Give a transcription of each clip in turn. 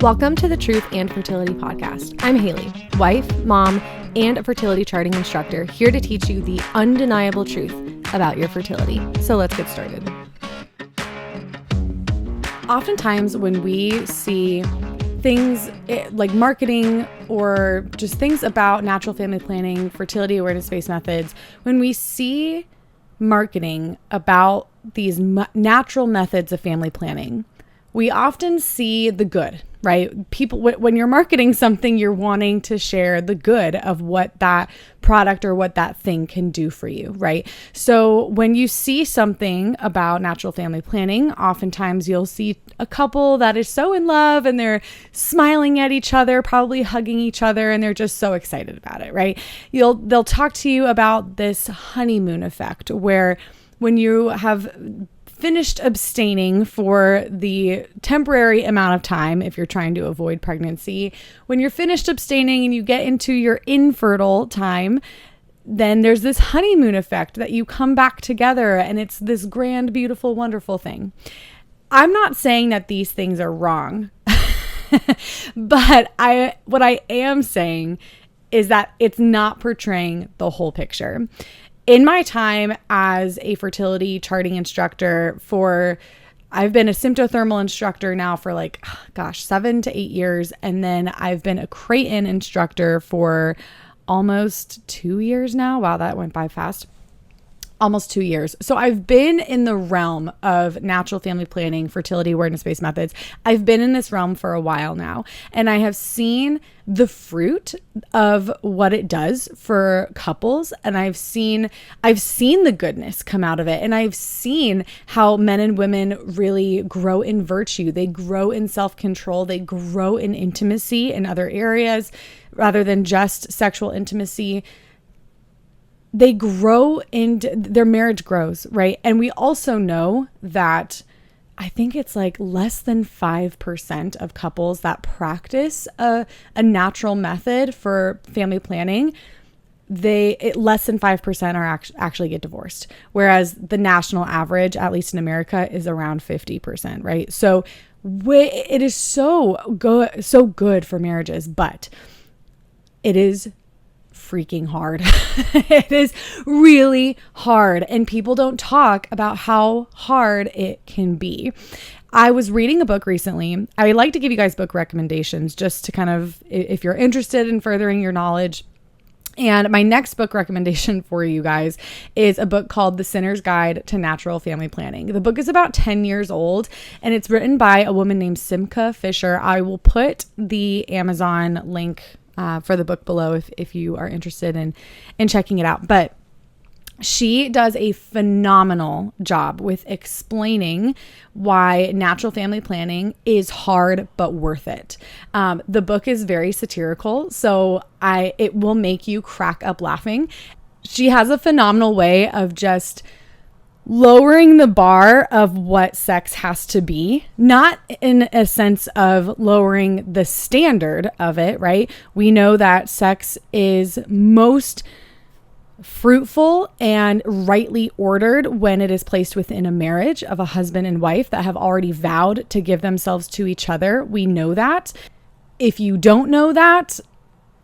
Welcome to the Truth and Fertility Podcast. I'm Haley, wife, mom, and a fertility charting instructor, here to teach you the undeniable truth about your fertility. So let's get started. Oftentimes when we see things like marketing or just things about natural family planning, fertility awareness-based methods, when we see marketing about these natural methods of family planning, we often see the good, right? People, when you're marketing something, you're wanting to share the good of what that product or what that thing can do for you, right? So when you see something about natural family planning, oftentimes you'll see a couple that is so in love and they're smiling at each other, probably hugging each other, and they're just so excited about it, right? They'll talk to you about this honeymoon effect, where when you have finished abstaining for the temporary amount of time, if you're trying to avoid pregnancy, when you're finished abstaining and you get into your infertile time, then there's this honeymoon effect that you come back together and it's this grand, beautiful, wonderful thing. I'm not saying that these things are wrong, but what I am saying is that it's not portraying the whole picture. In my time as a fertility charting instructor I've been a Sympto-Thermal instructor now for 7 to 8 years. And then I've been a Creighton instructor for almost 2 years now. Wow, that went by fast. Almost 2 years. So I've been in the realm of natural family planning, fertility awareness-based methods. I've been in this realm for a while now, and I have seen the fruit of what it does for couples. And I've seen the goodness come out of it. And I've seen how men and women really grow in virtue. They grow in self-control. They grow in intimacy in other areas rather than just sexual intimacy. They grow and their marriage grows, right? And we also know that I think it's less than 5% of couples that practice a natural method for family planning, less than 5% are actually get divorced. Whereas the national average, at least in America, is around 50%, right? So it is so good for marriages, but it is freaking hard. It is really hard, and people don't talk about how hard it can be. I was reading a book recently. I like to give you guys book recommendations just to kind of, if you're interested in furthering your knowledge. And my next book recommendation for you guys is a book called The Sinner's Guide to Natural Family Planning. The book is about 10 years old, and it's written by a woman named Simca Fisher. I will put the Amazon link for the book below if you are interested in checking it out. But she does a phenomenal job with explaining why natural family planning is hard but worth it. The book is very satirical, so it will make you crack up laughing. She has a phenomenal way of just lowering the bar of what sex has to be, not in a sense of lowering the standard of it, right? We know that sex is most fruitful and rightly ordered when it is placed within a marriage of a husband and wife that have already vowed to give themselves to each other. We know that. If you don't know that,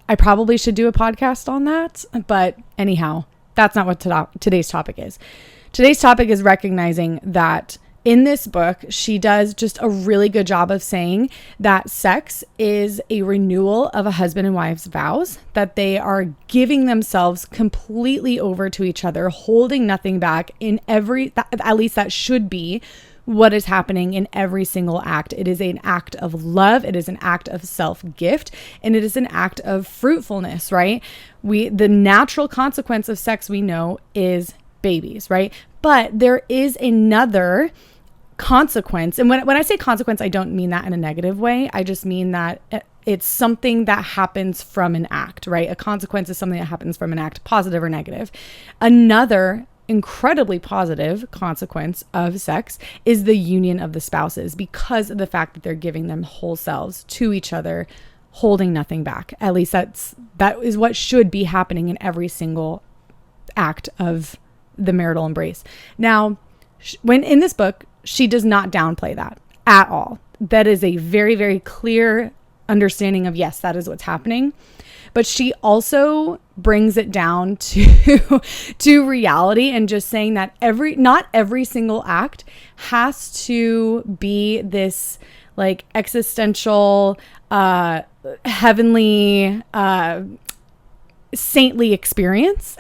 I probably should do a podcast on that. But anyhow, that's not what today's topic is. Today's topic is recognizing that in this book, she does just a really good job of saying that sex is a renewal of a husband and wife's vows, that they are giving themselves completely over to each other, holding nothing back at least that should be what is happening in every single act. It is an act of love. It is an act of self-gift, and it is an act of fruitfulness, right? The natural consequence of sex, we know, is babies, right? But there is another consequence. And when I say consequence, I don't mean that in a negative way. I just mean that it's something that happens from an act, right? A consequence is something that happens from an act, positive or negative. Another incredibly positive consequence of sex is the union of the spouses, because of the fact that they're giving them whole selves to each other, holding nothing back. At least that is what should be happening in every single act of the marital embrace. Now, when in this book, she does not downplay that at all. that is a very, very clear understanding of, yes, that is what's happening. But she also brings it down to to reality, and just saying that not every single act has to be this like existential, heavenly, saintly experience.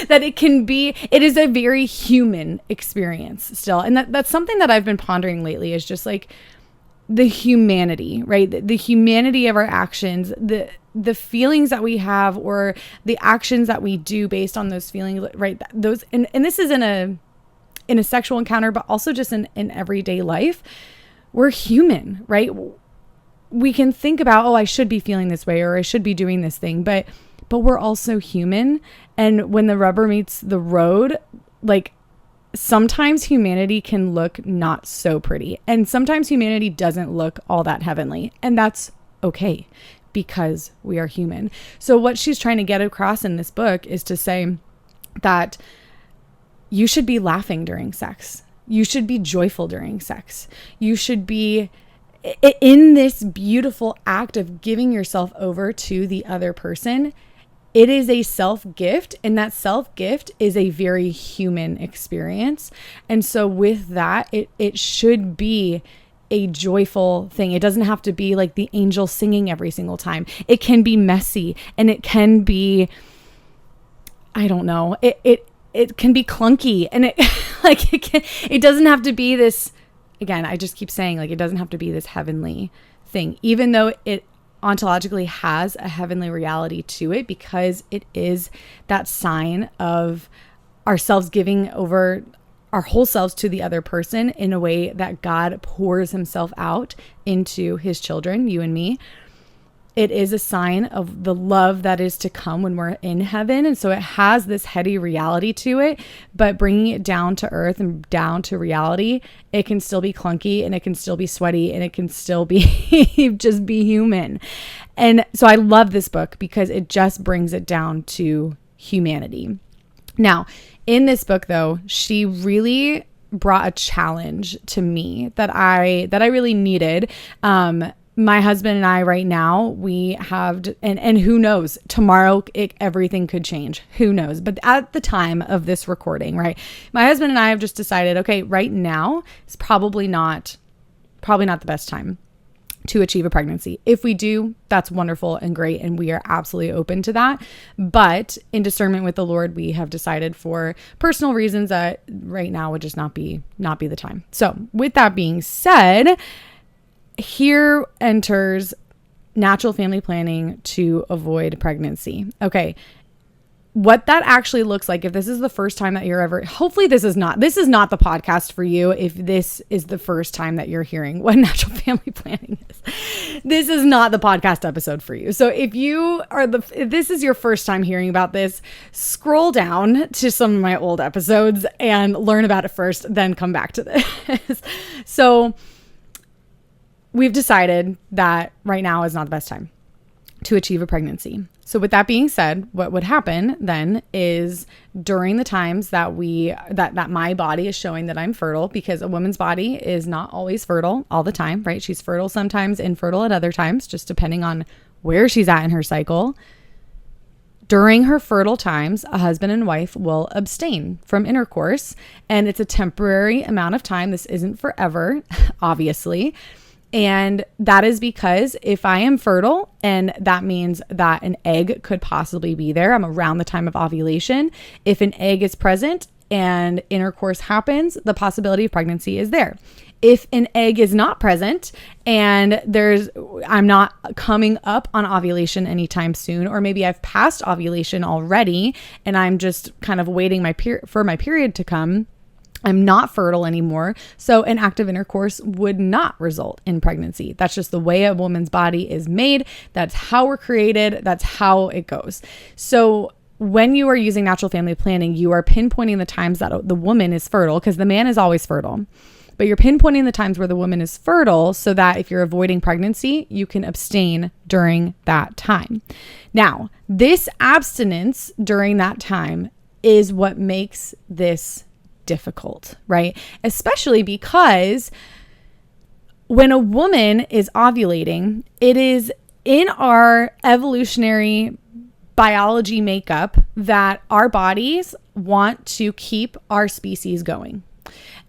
That it is a very human experience still. And that's something that I've been pondering lately, is just like the humanity, right? The humanity of our actions, the feelings that we have, or the actions that we do based on those feelings, right? Those, and this is in a sexual encounter, but also just in everyday life. We're human, right? We can think about, oh, I should be feeling this way, or I should be doing this thing, but we're also human. And when the rubber meets the road, like, sometimes humanity can look not so pretty, and sometimes humanity doesn't look all that heavenly, and that's okay, because we are human. So what she's trying to get across in this book is to say that you should be laughing during sex. You should be joyful during sex. You should be in this beautiful act of giving yourself over to the other person. It is a self-gift, and that self-gift is a very human experience. And so with that, it should be a joyful thing. It doesn't have to be like the angel singing every single time. It can be messy, and it can be, I don't know, it can be clunky, and it doesn't have to be this, again, I just keep saying, like, it doesn't have to be this heavenly thing, even though it ontologically has a heavenly reality to it, because it is that sign of ourselves giving over our whole selves to the other person in a way that God pours himself out into his children, you and me. It is a sign of the love that is to come when we're in heaven. And so it has this heady reality to it, but bringing it down to earth and down to reality, it can still be clunky, and it can still be sweaty, and it can still be just be human. And so I love this book because it just brings it down to humanity. Now, in this book though, she really brought a challenge to me that I really needed. My husband and I right now, we have, and who knows, tomorrow everything could change. Who knows? But at the time of this recording, right, my husband and I have just decided, okay, right now is probably not the best time to achieve a pregnancy. If we do, that's wonderful and great, and we are absolutely open to that. But in discernment with the Lord, we have decided for personal reasons that right now would just not be the time. So with that being said, here enters natural family planning to avoid pregnancy. Okay. What that actually looks like, if this is the first time that you're ever, hopefully this is not the podcast for you. If this is the first time that you're hearing what natural family planning is, this is not the podcast episode for you. So if this is your first time hearing about this, scroll down to some of my old episodes and learn about it first, then come back to this. So we've decided that right now is not the best time to achieve a pregnancy. So with that being said, what would happen then is during the times that that my body is showing that I'm fertile, because a woman's body is not always fertile all the time, right? She's fertile sometimes, infertile at other times, just depending on where she's at in her cycle. During her fertile times, a husband and wife will abstain from intercourse, and it's a temporary amount of time. This isn't forever, obviously. And that is because if I am fertile, and that means that an egg could possibly be there, I'm around the time of ovulation. If an egg is present and intercourse happens, the possibility of pregnancy is there. If an egg is not present and I'm not coming up on ovulation anytime soon, or maybe I've passed ovulation already and I'm just kind of waiting for my period to come, I'm not fertile anymore. So an active intercourse would not result in pregnancy. That's just the way a woman's body is made. That's how we're created. That's how it goes. So when you are using natural family planning, you are pinpointing the times that the woman is fertile, because the man is always fertile. But you're pinpointing the times where the woman is fertile so that if you're avoiding pregnancy, you can abstain during that time. Now, this abstinence during that time is what makes this difficult, right? Especially because when a woman is ovulating, it is in our evolutionary biology makeup that our bodies want to keep our species going.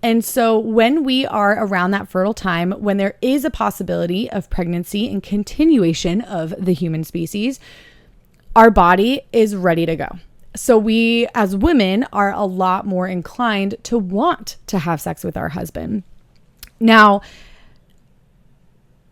And so when we are around that fertile time, when there is a possibility of pregnancy and continuation of the human species, our body is ready to go. So we as women are a lot more inclined to want to have sex with our husband. Now,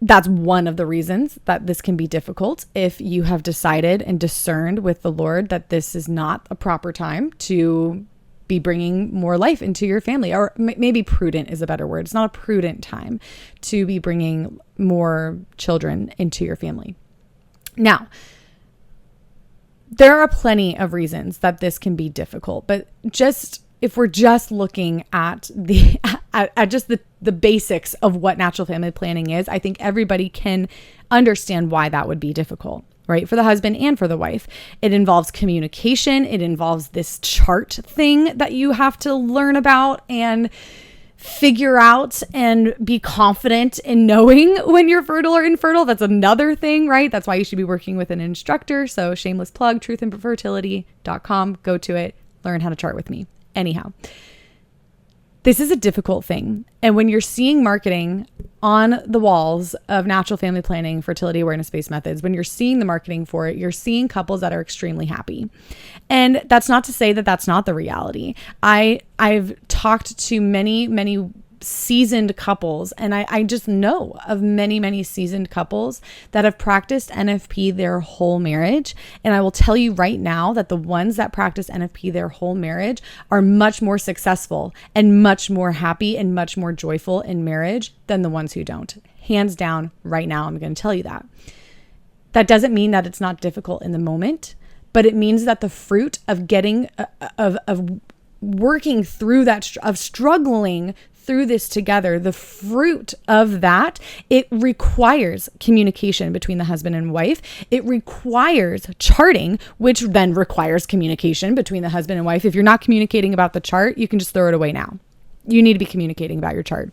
that's one of the reasons that this can be difficult if you have decided and discerned with the Lord that this is not a proper time to be bringing more life into your family, or maybe prudent is a better word. It's not a prudent time to be bringing more children into your family. Now, there are plenty of reasons that this can be difficult, but if we're just looking at the basics of what natural family planning is, I think everybody can understand why that would be difficult, right? For the husband and for the wife. It involves communication. It involves this chart thing that you have to learn about and figure out and be confident in knowing when you're fertile or infertile. That's another thing, right? That's why you should be working with an instructor. So shameless plug, truthandfertility.com. Go to it, learn how to chart with me. Anyhow, this is a difficult thing. And when you're seeing marketing on the walls of natural family planning, fertility awareness-based methods, when you're seeing the marketing for it, you're seeing couples that are extremely happy. And that's not to say that that's not the reality. I've talked to many seasoned couples, and I just know of many seasoned couples that have practiced NFP their whole marriage. And I will tell you right now that the ones that practice NFP their whole marriage are much more successful and much more happy and much more joyful in marriage than the ones who don't. Hands down, right now, I'm going to tell you that. That doesn't mean that it's not difficult in the moment, but it means that the fruit of getting, of working through that, of struggling through this together, the fruit of that, it requires communication between the husband and wife. It requires charting, which then requires communication between the husband and wife. If you're not communicating about the chart, you can just throw it away now. You need to be communicating about your chart.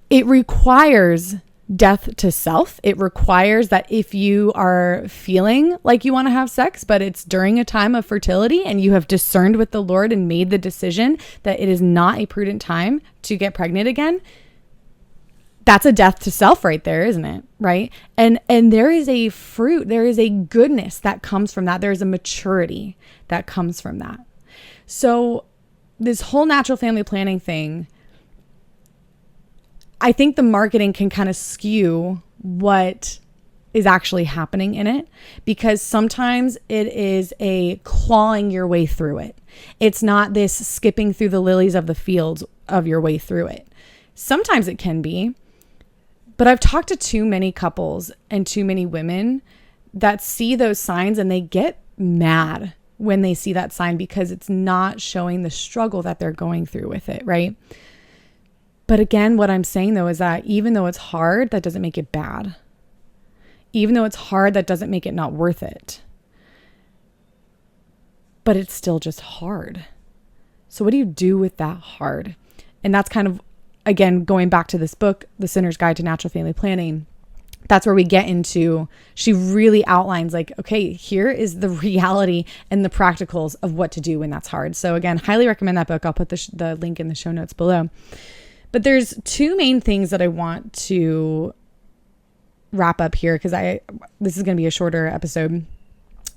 It requires death to self. It requires that if you are feeling like you want to have sex, but it's during a time of fertility and you have discerned with the Lord and made the decision that it is not a prudent time to get pregnant again, that's a death to self right there, isn't it? Right? And there is a fruit, there is a goodness that comes from that. There is a maturity that comes from that. So this whole natural family planning thing, I think the marketing can kind of skew what is actually happening in it, because sometimes it is a clawing your way through it. It's not this skipping through the lilies of the fields of your way through it. Sometimes it can be, but I've talked to too many couples and too many women that see those signs and they get mad when they see that sign because it's not showing the struggle that they're going through with it, right? But again, what I'm saying though is that even though it's hard, that doesn't make it bad. Even though it's hard, that doesn't make it not worth it. But it's still just hard. So what do you do with that hard? And that's kind of, again, going back to this book, The Sinner's Guide to Natural Family Planning. That's where we get into, she really outlines like, okay, here is the reality and the practicals of what to do when that's hard. So again, highly recommend that book. I'll put the link in the show notes below. But there's two main things that I want to wrap up here, because this is going to be a shorter episode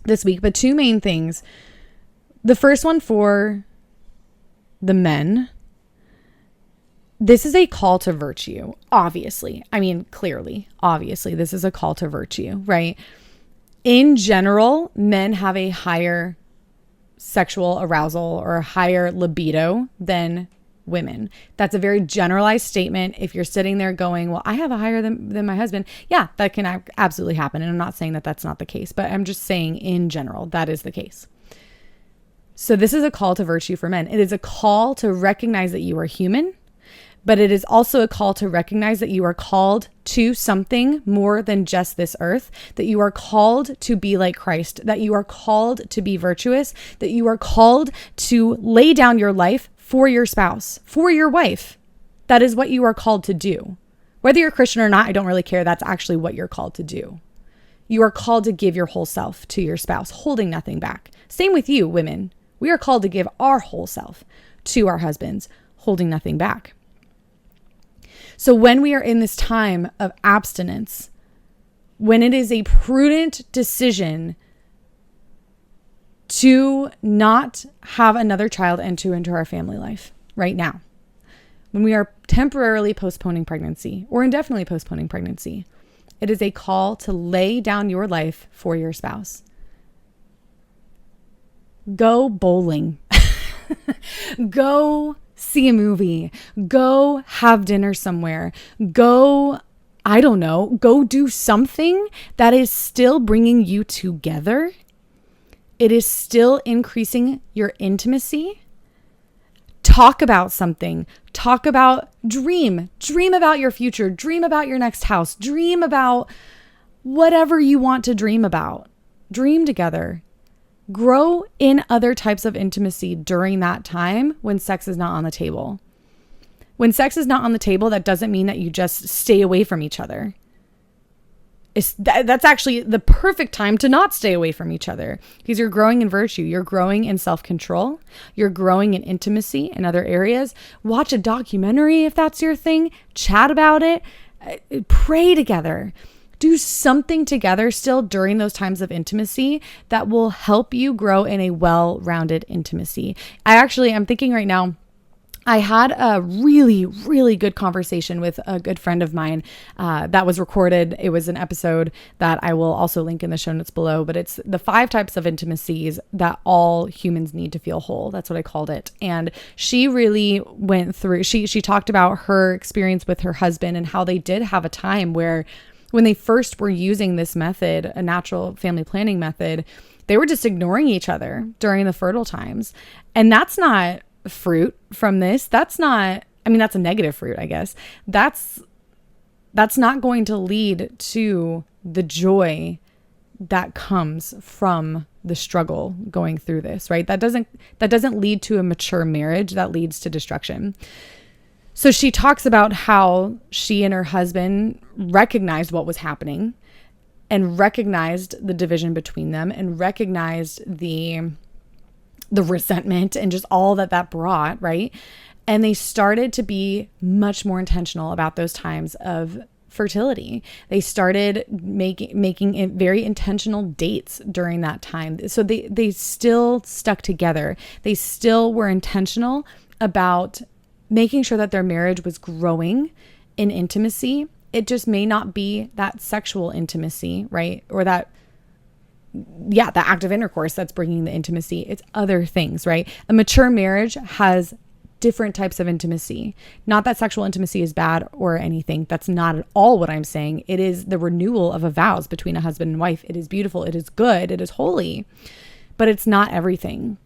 this week, but two main things. The first one for the men, this is a call to virtue, obviously. I mean, clearly, obviously, this is a call to virtue, right? In general, men have a higher sexual arousal or a higher libido than women. That's a very generalized statement. If you're sitting there going, well, I have a higher than my husband. Yeah, that can absolutely happen. And I'm not saying that that's not the case, but I'm just saying in general, that is the case. So this is a call to virtue for men. It is a call to recognize that you are human, but it is also a call to recognize that you are called to something more than just this earth, that you are called to be like Christ, that you are called to be virtuous, that you are called to lay down your life for your spouse, for your wife. That is what you are called to do. Whether you're Christian or not, I don't really care. That's actually what you're called to do. You are called to give your whole self to your spouse, holding nothing back. Same with you, women. We are called to give our whole self to our husbands, holding nothing back. So when we are in this time of abstinence, when it is a prudent decision to not have another child enter into our family life right now, when we are temporarily postponing pregnancy or indefinitely postponing pregnancy, it is a call to lay down your life for your spouse. Go bowling. Go see a movie. Go have dinner somewhere. Go, I don't know, go do something that is still bringing you together. It is still increasing your intimacy. Talk about something. Talk about dream about your future, dream about your next house, dream about whatever you want to dream about. Dream together. Grow in other types of intimacy during that time when sex is not on the table. When sex is not on the table, that doesn't mean that you just stay away from each other. That's actually the perfect time to not stay away from each other, because you're growing in virtue. You're growing in self-control. You're growing in intimacy in other areas. Watch a documentary if that's your thing. Chat about it. Pray together. Do something together still during those times of intimacy that will help you grow in a well-rounded intimacy. I'm thinking right now, I had a really, really good conversation with a good friend of mine that was recorded. It was an episode that I will also link in the show notes below, but it's the 5 types of intimacies that all humans need to feel whole. That's what I called it. And she really went through, she talked about her experience with her husband and how they did have a time where when they first were using this method, a natural family planning method, they were just ignoring each other during the fertile times. And that's not fruit from this. That's a negative fruit, I guess. That's not going to lead to the joy that comes from the struggle going through this, right? That doesn't lead to a mature marriage. That leads to destruction. So she talks about how she and her husband recognized what was happening and recognized the division between them and recognized the resentment and just all that brought, right? And they started to be much more intentional about those times of fertility. They started making it very intentional dates during that time. So they still stuck together. They still were intentional about making sure that their marriage was growing in intimacy. It just may not be that sexual intimacy, right? Or the act of intercourse that's bringing the intimacy. It's other things, right? A mature marriage has different types of intimacy. Not that sexual intimacy is bad or anything. That's not at all what I'm saying. It is the renewal of a vows between a husband and wife. It is beautiful. It is good. It is holy, but it's not everything.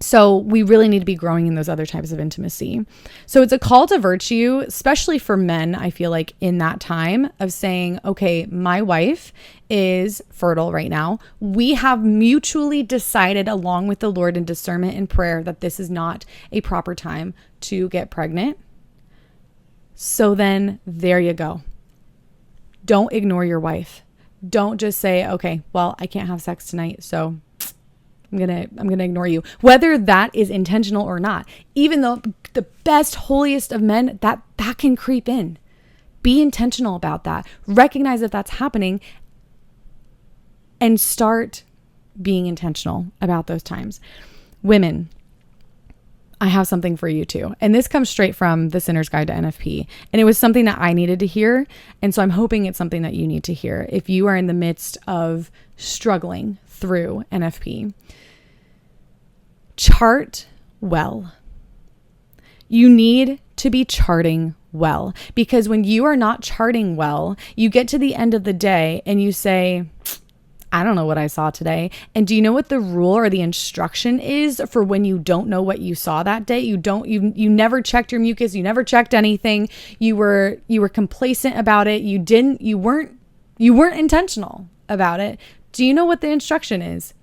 So we really need to be growing in those other types of intimacy. So it's a call to virtue, especially for men, I feel like, in that time of saying, okay, my wife is fertile right now. We have mutually decided along with the Lord in discernment and prayer that this is not a proper time to get pregnant. So then there you go. Don't ignore your wife. Don't just say, okay, well, I can't have sex tonight, so I'm gonna ignore you, whether that is intentional or not. Even though the best, holiest of men, that can creep in. Be intentional about that. Recognize that that's happening and start being intentional about those times. Women, I have something for you too. And this comes straight from the Sinner's Guide to NFP. And it was something that I needed to hear. And so I'm hoping it's something that you need to hear if you are in the midst of struggling through NFP. Chart well. You need to be charting well, because when you are not charting well, you get to the end of the day and you say, I don't know what I saw today. And do you know what the rule or the instruction is for when you don't know what you saw that day? You never checked your mucus. You never checked anything. You were complacent about it. You weren't intentional about it. Do you know what the instruction is?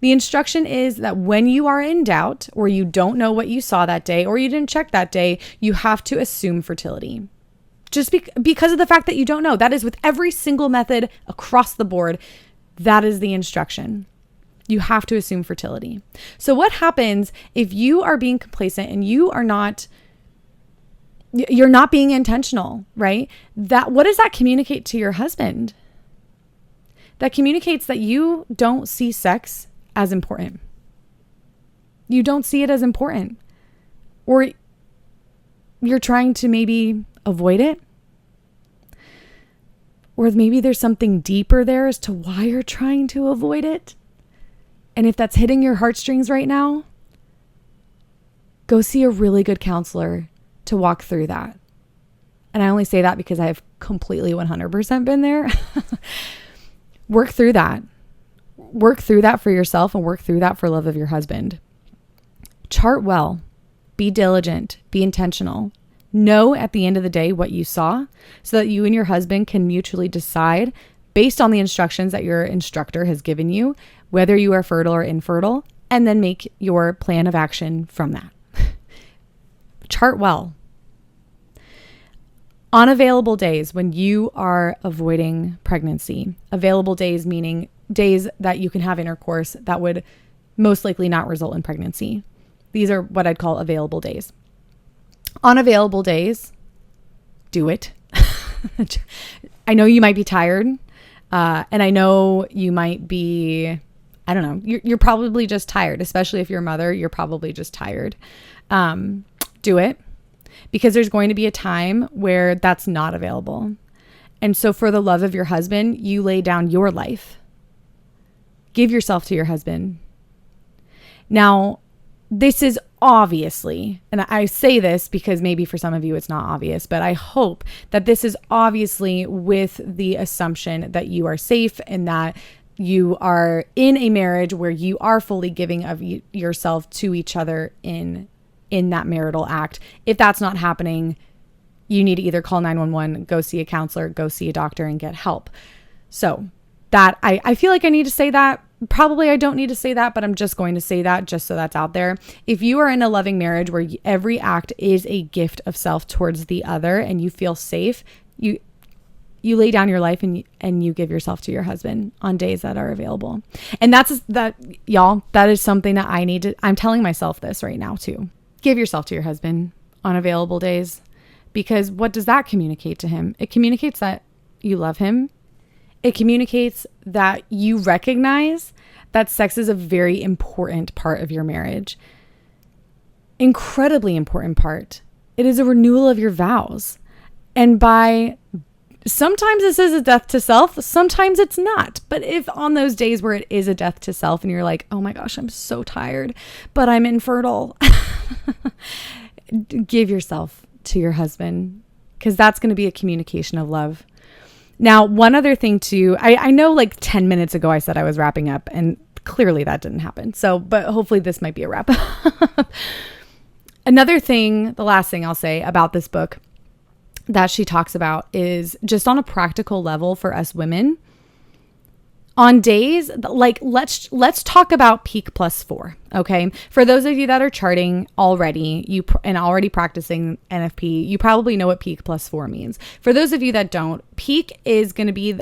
The instruction is that when you are in doubt, or you don't know what you saw that day, or you didn't check that day, you have to assume fertility. Just because of the fact that you don't know. That is with every single method across the board. That is the instruction. You have to assume fertility. So what happens if you are being complacent and you're not being intentional, right? What does that communicate to your husband? That communicates that you don't see sex as important. You don't see it as important. Or you're trying to maybe avoid it. Or maybe there's something deeper there as to why you're trying to avoid it. And if that's hitting your heartstrings right now, go see a really good counselor to walk through that. And I only say that because I've completely 100% been there. Work through that. Work through that for yourself and work through that for love of your husband. Chart well. Be diligent. Be intentional. Know at the end of the day what you saw so that you and your husband can mutually decide based on the instructions that your instructor has given you, whether you are fertile or infertile, and then make your plan of action from that. Chart well. On available days when you are avoiding pregnancy, available days meaning days that you can have intercourse that would most likely not result in pregnancy. These are what I'd call available days. On available days, do it. I know you might be tired, and I know you might be, I don't know, you're probably just tired, especially if you're a mother, you're probably just tired. Do it, because there's going to be a time where that's not available. And so for the love of your husband, you lay down your life. Give yourself to your husband. Now, this is obviously, and I say this because maybe for some of you it's not obvious, but I hope that this is obviously with the assumption that you are safe and that you are in a marriage where you are fully giving of yourself to each other in that marital act. If that's not happening, you need to either call 911, go see a counselor, go see a doctor, and get help. So that I feel like I need to say that. Probably I don't need to say that, but I'm just going to say that just so that's out there. If you are in a loving marriage where every act is a gift of self towards the other and you feel safe, you lay down your life and you give yourself to your husband on days that are available. And y'all, that is something that I'm telling myself this right now too. Give yourself to your husband on available days, because what does that communicate to him? It communicates that you love him. It communicates that you recognize that sex is a very important part of your marriage. Incredibly important part. It is a renewal of your vows. And sometimes this is a death to self, sometimes it's not. But if on those days where it is a death to self and you're like, oh my gosh, I'm so tired, but I'm infertile, give yourself to your husband, because that's going to be a communication of love. Now, one other thing too, I know like 10 minutes ago I said I was wrapping up, and clearly that didn't happen. So, but hopefully this might be a wrap. Another thing, the last thing I'll say about this book that she talks about is just on a practical level for us women. On days like, let's talk about peak +4. Okay. For those of you that are charting already, and already practicing NFP, you probably know what peak +4 means. For those of you that don't, peak is going to be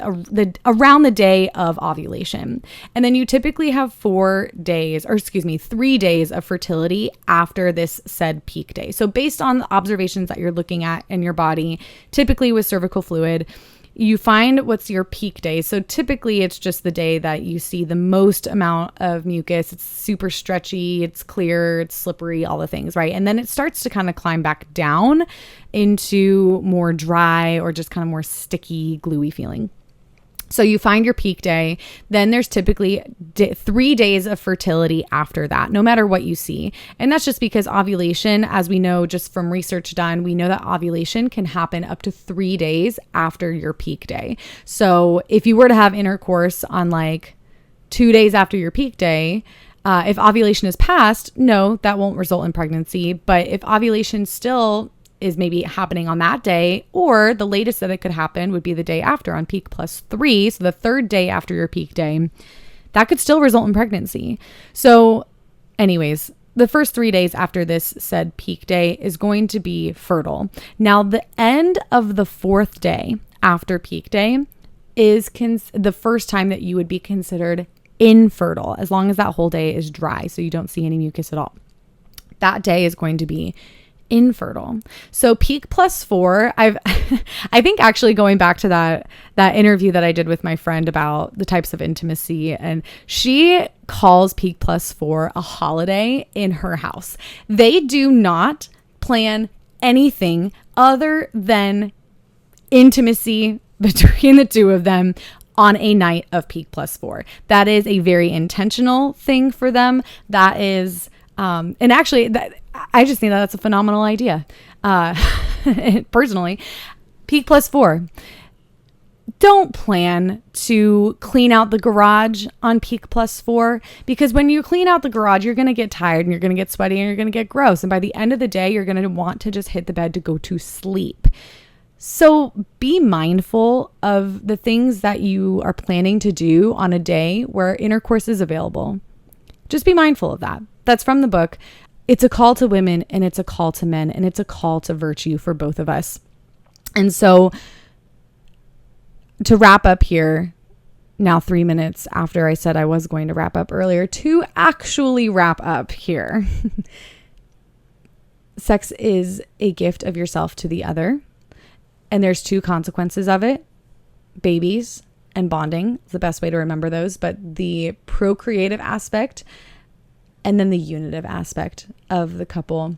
around the day of ovulation. And then you typically have 3 days of fertility after this said peak day. So based on the observations that you're looking at in your body, typically with cervical fluid, you find what's your peak day. So typically it's just the day that you see the most amount of mucus. It's super stretchy, it's clear, it's slippery, all the things, right? And then it starts to kind of climb back down into more dry or just kind of more sticky, gluey feeling. So you find your peak day, then there's typically 3 days of fertility after that, no matter what you see. And that's just because ovulation, as we know just from research done, we know that ovulation can happen up to 3 days after your peak day. So if you were to have intercourse on like 2 days after your peak day, if ovulation is passed, no, that won't result in pregnancy. But if ovulation still is maybe happening on that day, or the latest that it could happen would be the day after on peak +3. So the 3rd day after your peak day, that could still result in pregnancy. So anyways, the first 3 days after this said peak day is going to be fertile. Now, the end of the 4th day after peak day is the first time that you would be considered infertile, as long as that whole day is dry, so you don't see any mucus at all. That day is going to be infertile. So peak +4, I think actually going back to that interview that I did with my friend about the types of intimacy, and she calls peak +4 a holiday in her house. They do not plan anything other than intimacy between the two of them on a night of peak +4. That is a very intentional thing for them. That is, and actually, I just think that that's a phenomenal idea. Personally, peak +4. Don't plan to clean out the garage on peak +4, because when you clean out the garage, you're going to get tired and you're going to get sweaty and you're going to get gross. And by the end of the day, you're going to want to just hit the bed to go to sleep. So be mindful of the things that you are planning to do on a day where intercourse is available. Just be mindful of that. That's from the book. It's a call to women and it's a call to men, and it's a call to virtue for both of us. And so to wrap up here, now 3 minutes after I said I was going to wrap up earlier, to actually wrap up here. Sex is a gift of yourself to the other. And there's 2 consequences of it: babies and bonding. It's the best way to remember those. But the procreative aspect and then the unitive aspect of the couple.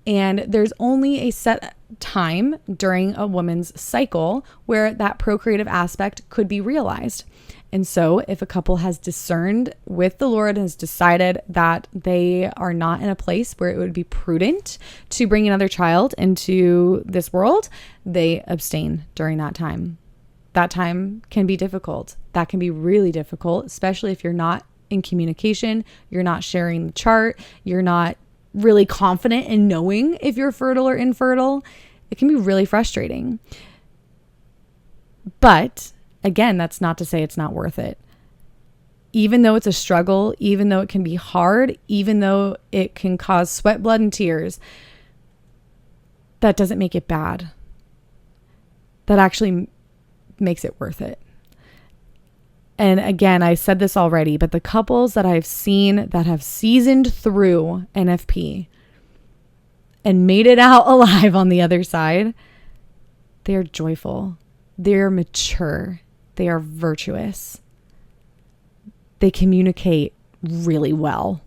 And there's only a set time during a woman's cycle where that procreative aspect could be realized. And so if a couple has discerned with the Lord, has decided that they are not in a place where it would be prudent to bring another child into this world, they abstain during that time. That time can be difficult. That can be really difficult, especially if you're not in communication, you're not sharing the chart, you're not really confident in knowing if you're fertile or infertile. It can be really frustrating. But again, that's not to say it's not worth it. Even though it's a struggle, even though it can be hard, even though it can cause sweat, blood, and tears, that doesn't make it bad. That actually makes it worth it. And again, I said this already, but the couples that I've seen that have seasoned through NFP and made it out alive on the other side, they're joyful, they're mature, they are virtuous, they communicate really well,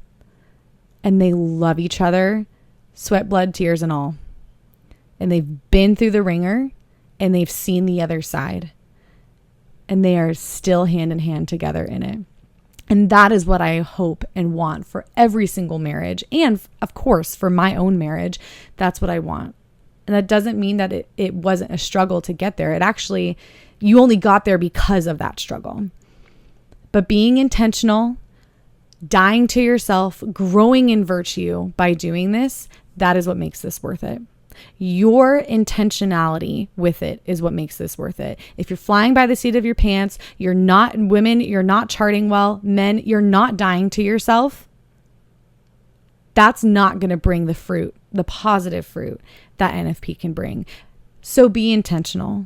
and they love each other, sweat, blood, tears, and all. And they've been through the ringer and they've seen the other side. And they are still hand in hand together in it. And that is what I hope and want for every single marriage. And of course, for my own marriage, that's what I want. And that doesn't mean that it wasn't a struggle to get there. It actually, you only got there because of that struggle. But being intentional, dying to yourself, growing in virtue by doing this, that is what makes this worth it. Your intentionality with it is what makes this worth it. If you're flying by the seat of your pants, you're not charting well, men, you're not dying to yourself, that's not going to bring the fruit, the positive fruit that NFP can bring. So be intentional,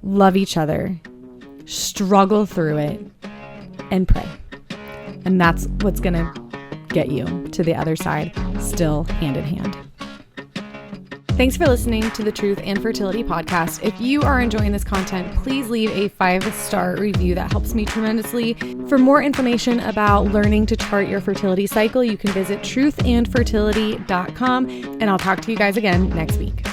love each other, struggle through it, and pray. And that's what's going to get you to the other side, still hand in hand. Thanks for listening to the Truth and Fertility podcast. If you are enjoying this content, please leave a 5-star review. That helps me tremendously. For more information about learning to chart your fertility cycle, you can visit truthandfertility.com, and I'll talk to you guys again next week.